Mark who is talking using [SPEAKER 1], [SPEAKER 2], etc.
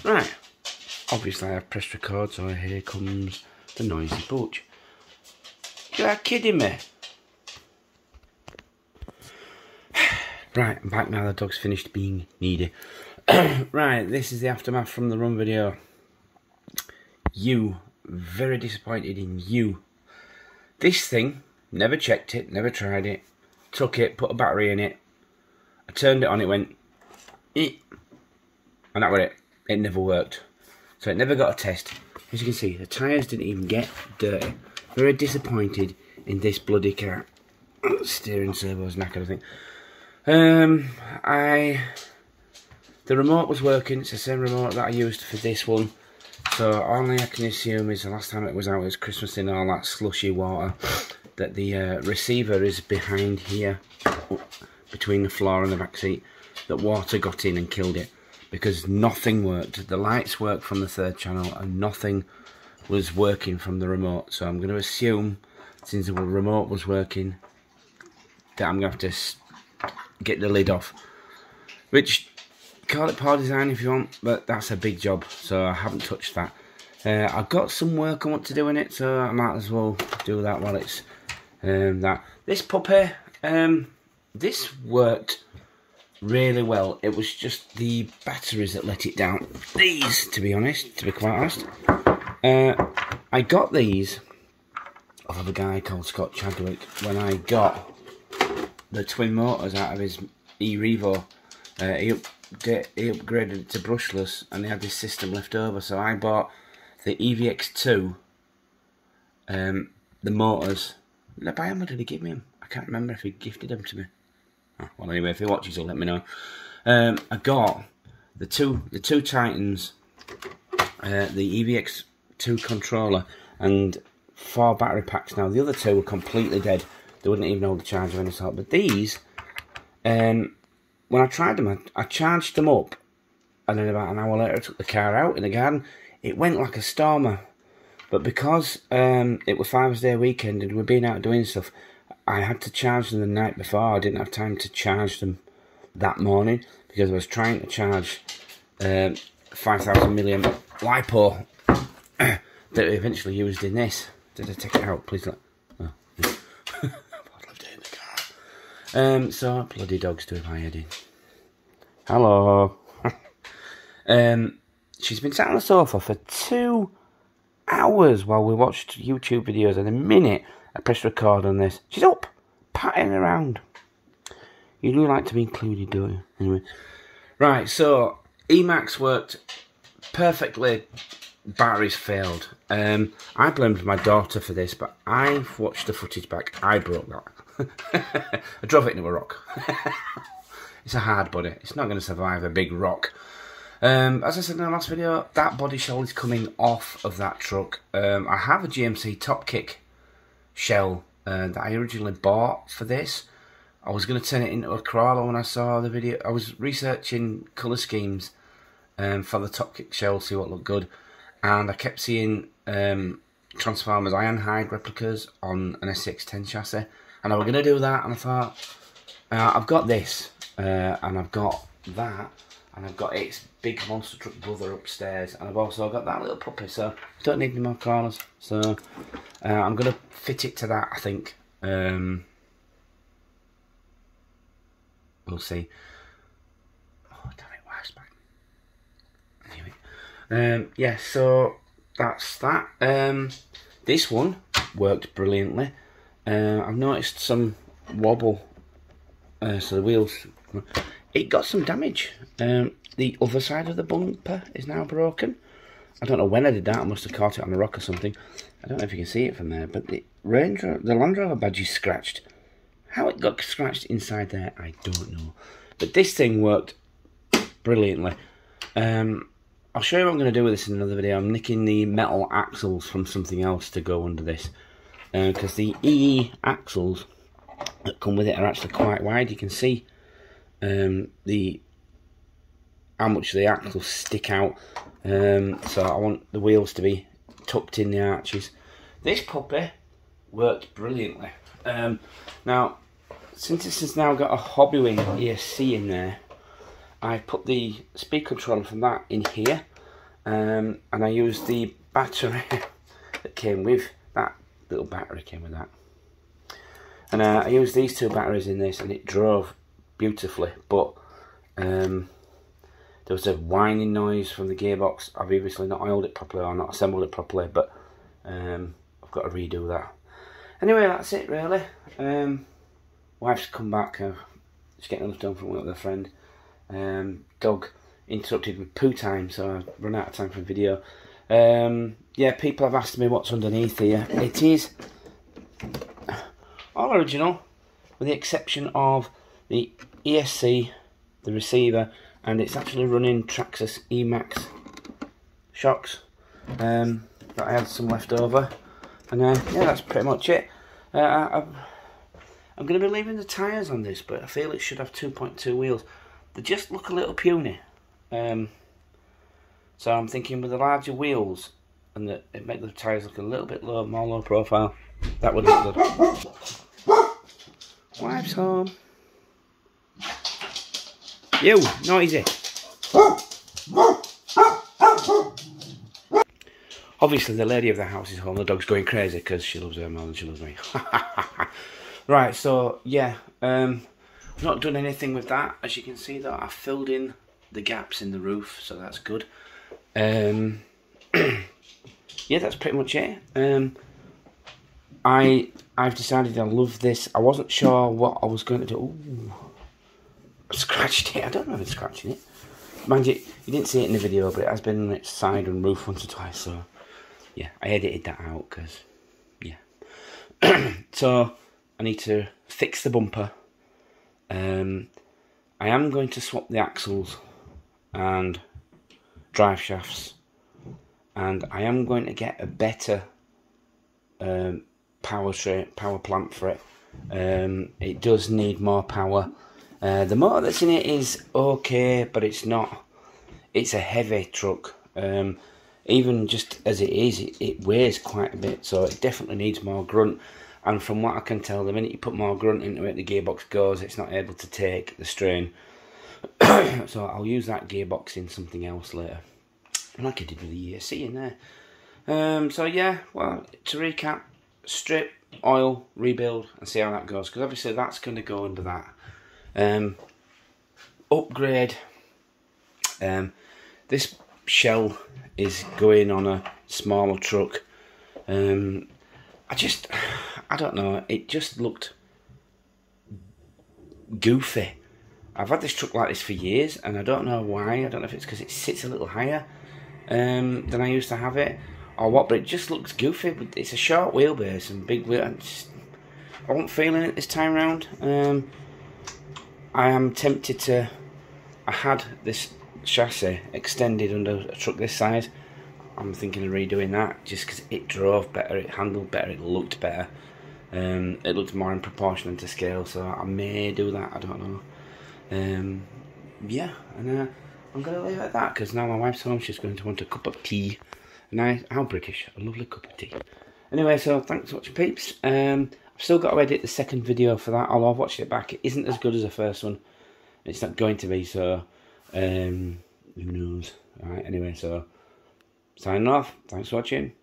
[SPEAKER 1] Right, obviously I've pressed record, so here comes the noisy butch. You're kidding me. Right, I'm back now, the dog's finished being needy. Right, this is the aftermath from the run video. Very disappointed in you. This thing, never checked it, never tried it. Took it, put a battery in it. I turned it on, it went, and that was it. It never worked. So it never got a test. As you can see, the tyres didn't even get dirty. Very disappointed in this bloody car. Steering servo's knackered, I think. The remote was working. It's the same remote that I used for this one. So only I can assume is the last time it was out, it was Christmas in all that slushy water, that the receiver is behind here, between the floor and the back seat, that water got in and killed it. Because nothing worked. The lights worked from the third channel and nothing was working from the remote. So I'm going to assume, since the remote was working, that I'm going to have to get the lid off. Which, call it poor design if you want, but that's a big job. So I haven't touched that. I've got some work I want to do in it, so I might as well do that while it's that. This puppy, this worked really well. It was just the batteries that let it down. These, to be honest, to be quite honest, I got these off of a guy called Scott Chadwick when I got the twin motors out of his e-Revo. He upgraded it to brushless and he had this system left over, so I bought the EVX2, the motors. By how much did he give me them? I can't remember if he gifted them to me. Oh, well, anyway, if he watches, he'll let me know. I got the two Titans, the EVX2 controller, and 4 battery packs. Now the other 2 were completely dead. They wouldn't even hold the charge of any sort. But these, when I tried them, I charged them up, and then about an hour later I took the car out in the garden. It went like a stormer. But because it was Father's Day weekend and we'd been out doing stuff, I had to charge them the night before. I didn't have time to charge them that morning because I was trying to charge 5,000 milliamp LiPo that I eventually used in this. Did I take it out? Please let. Oh, yeah. I'd left it in the car. So bloody dog's doing my head in. Hello. She's been sat on the sofa for 2 hours while we watched YouTube videos, and the minute I pressed record on this, she's up, patting around. You do like to be included, don't you? Anyway. Right, so, Emax worked perfectly, batteries failed. I blamed my daughter for this, but I've watched the footage back. I broke that. I drove it into a rock. It's a hard body. It's not going to survive a big rock. As I said in the last video, that body shell is coming off of that truck. I have a GMC top kick shell that I originally bought for this. I was going to turn it into a crawler when I saw the video. I was researching colour schemes for the top kick shell, see what looked good, and I kept seeing Transformers Ironhide replicas on an SX10 chassis, and I was going to do that, and I thought, I've got this, and I've got that, and I've got its big monster truck brother upstairs, and I've also got that little puppy, so I don't need any more crawlers. So I'm going to fit it to that, I think. We'll see. Oh, damn it, wife's back. Anyway, yeah, so that's that. This one worked brilliantly. I've noticed some wobble, so the wheels, it got some damage. The other side of the bumper is now broken. I don't know when I did that. I must have caught it on a rock or something. I don't know if you can see it from there, but the Land Rover badge is scratched. How it got scratched inside there, I don't know. But this thing worked brilliantly. I'll show you what I'm going to do with this in another video. I'm nicking the metal axles from something else to go under this. Because the EE axles that come with it are actually quite wide. You can see how much the axles stick out. So I want the wheels to be tucked in the arches. This puppy worked brilliantly. Now, since this has now got a hobby wing ESC in there, I put the speed controller from that in here, and I used the battery that came with that little battery came with that, and I used these two batteries in this, and it drove beautifully, but there was a whining noise from the gearbox. I've obviously not oiled it properly or not assembled it properly, but I've got to redo that. Anyway, that's it really. Wife's come back, she's getting enough done from work with a friend. Dog interrupted with poo time, so I've run out of time for a video. Yeah, people have asked me what's underneath here. It is all original, with the exception of the ESC, the receiver, and it's actually running Traxxas Emax shocks that I had some left over. And yeah, that's pretty much it. I'm going to be leaving the tyres on this, but I feel it should have 2.2 wheels. They just look a little puny. So I'm thinking with the larger wheels, and that it make the tyres look a little bit more low profile, that would look good. Wife's home. You, noisy. Obviously the lady of the house is home. The dog's going crazy because she loves her more than she loves me. Right, so yeah, I've not done anything with that. As you can see though, I've filled in the gaps in the roof, so that's good. Yeah, that's pretty much it. I've decided I love this. I wasn't sure what I was going to do. Ooh, I scratched it. I don't know if it's scratching it. Mind you, you didn't see it in the video, but it has been on its side and roof once or twice. So yeah, I edited that out because yeah. So I need to fix the bumper. I am going to swap the axles and drive shafts, and I am going to get a better power plant for it. It does need more power. The motor that's in it is okay, but it's not. It's a heavy truck. Even just as it is, it weighs quite a bit, so it definitely needs more grunt. And from what I can tell, the minute you put more grunt into it, the gearbox goes. It's not able to take the strain. So I'll use that gearbox in something else later, like I did with the ESC in there. So yeah, well, to recap, strip, oil, rebuild, and see how that goes, because obviously that's going to go under that. Upgrade. This shell is going on a smaller truck. I don't know, it just looked goofy. I've had this truck like this for years, and I don't know why. I don't know if it's because it sits a little higher than I used to have it, or what, but it just looks goofy. It's a short wheelbase and big wheel. I wasn't feeling it this time round. I am tempted to. I had this chassis extended under a truck this size. I'm thinking of redoing that just because it drove better, it handled better, it looked better. It looked more in proportion to scale, so I may do that. I don't know. Yeah, and I'm going to leave it at that because now my wife's home. She's going to want a cup of tea. How British, a lovely cup of tea. Anyway, so thanks for watching, peeps. I've still got to edit the second video for that, although I've watched it back. It isn't as good as the first one. It's not going to be, so who knows. Alright, anyway, so signing off. Thanks for watching.